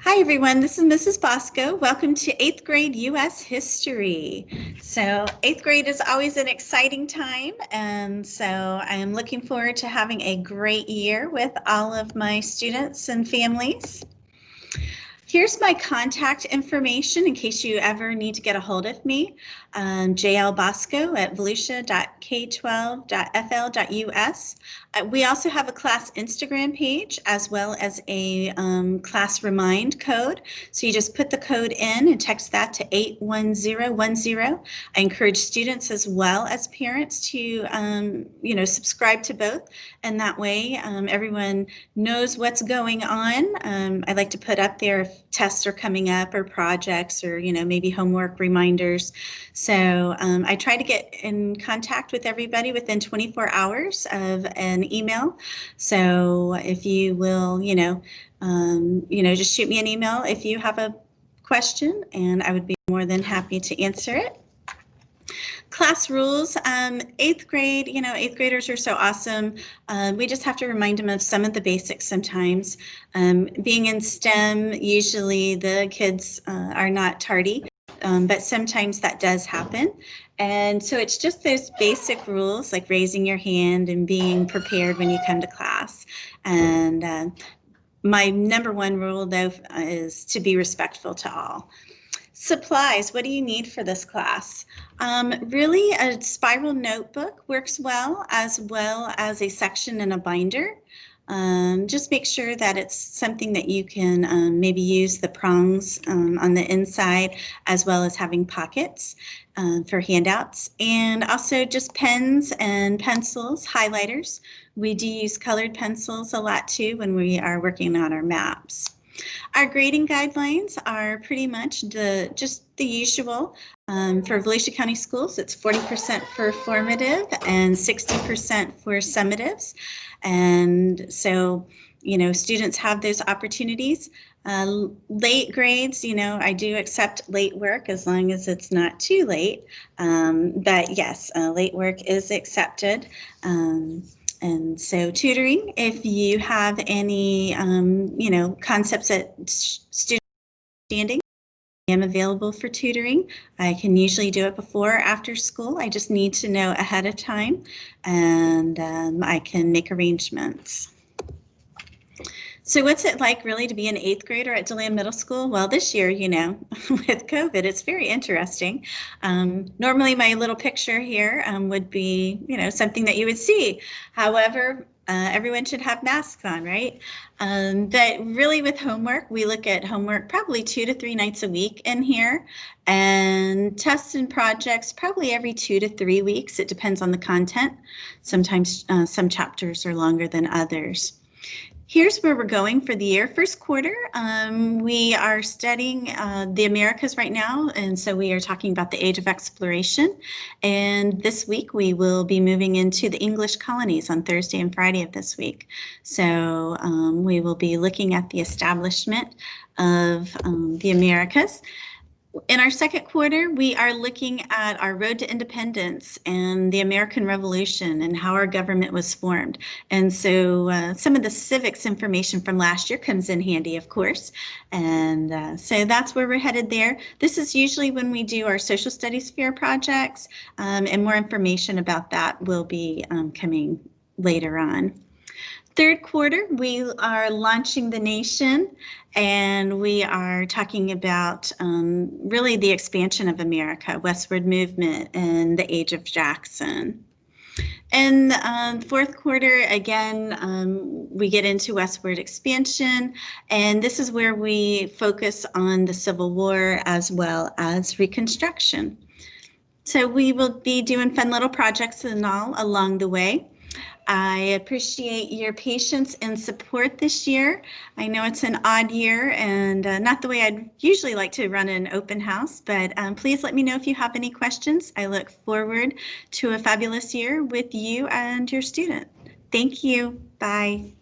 Hi everyone, this is Mrs. Bosco. Welcome to 8th grade US history. So 8th grade is always an exciting time, and so I am looking forward to having a great year with all of my students and families. Here's my contact information in case you ever need to get a hold of me. jlbosco@volusia.k12.fl.us. We also have a class Instagram page as well as a class remind code. So you just put the code in and text that to 81010. I encourage students as well as parents to subscribe to both, and that way everyone knows what's going on. I like to put up there if tests are coming up or projects or maybe homework reminders. So I try to get in contact with everybody within 24 hours of an email. So if you will, just shoot me an email if you have a question, and I would be more than happy to answer it. Class rules, 8th grade, 8th graders are so awesome. We just have to remind them of some of the basics sometimes. Being in STEM, usually the kids are not tardy, but sometimes that does happen. And so it's just those basic rules like raising your hand and being prepared when you come to class. And my number one rule, though, is to be respectful to all. Supplies, what do you need for this class? Really, a spiral notebook works well as a section and a binder. Just make sure that it's something that you can maybe use the prongs on the inside, as well as having pockets for handouts, and also just pens and pencils, highlighters. We do use colored pencils a lot too when we are working on our maps. Our grading guidelines are pretty much just the usual. For Volusia County Schools, it's 40% for formative and 60% for summatives. And so, students have those opportunities. Late grades, I do accept late work as long as it's not too late. But yes, late work is accepted. And so tutoring, if you have any, concepts at student standing, I am available for tutoring. I can usually do it before or after school. I just need to know ahead of time, and I can make arrangements. So what's it like really to be an 8th grader at DeLand Middle School? Well, this year, with COVID, it's very interesting. Normally my little picture here would be, something that you would see. However, everyone should have masks on, right? But really with homework, we look at homework probably 2 to 3 nights a week in here, and tests and projects probably every 2 to 3 weeks. It depends on the content. Sometimes some chapters are longer than others. Here's where we're going for the year. First quarter, we are studying the Americas right now, and so we are talking about the Age of Exploration. And this week we will be moving into the English colonies on Thursday and Friday of this week. So we will be looking at the establishment of the Americas. In our second quarter, we are looking at our road to independence and the American Revolution and how our government was formed. And so some of the civics information from last year comes in handy, of course. And so that's where we're headed there. This is usually when we do our social studies fair projects, and more information about that will be coming later on. Third quarter, we are launching the nation, and we are talking about really the expansion of America, westward movement, and the Age of Jackson. And fourth quarter, again, we get into westward expansion, and this is where we focus on the Civil War as well as Reconstruction. So we will be doing fun little projects and all along the way. I appreciate your patience and support this year. I know it's an odd year and not the way I'd usually like to run an open house, but please let me know if you have any questions. I look forward to a fabulous year with you and your student. Thank you. Bye.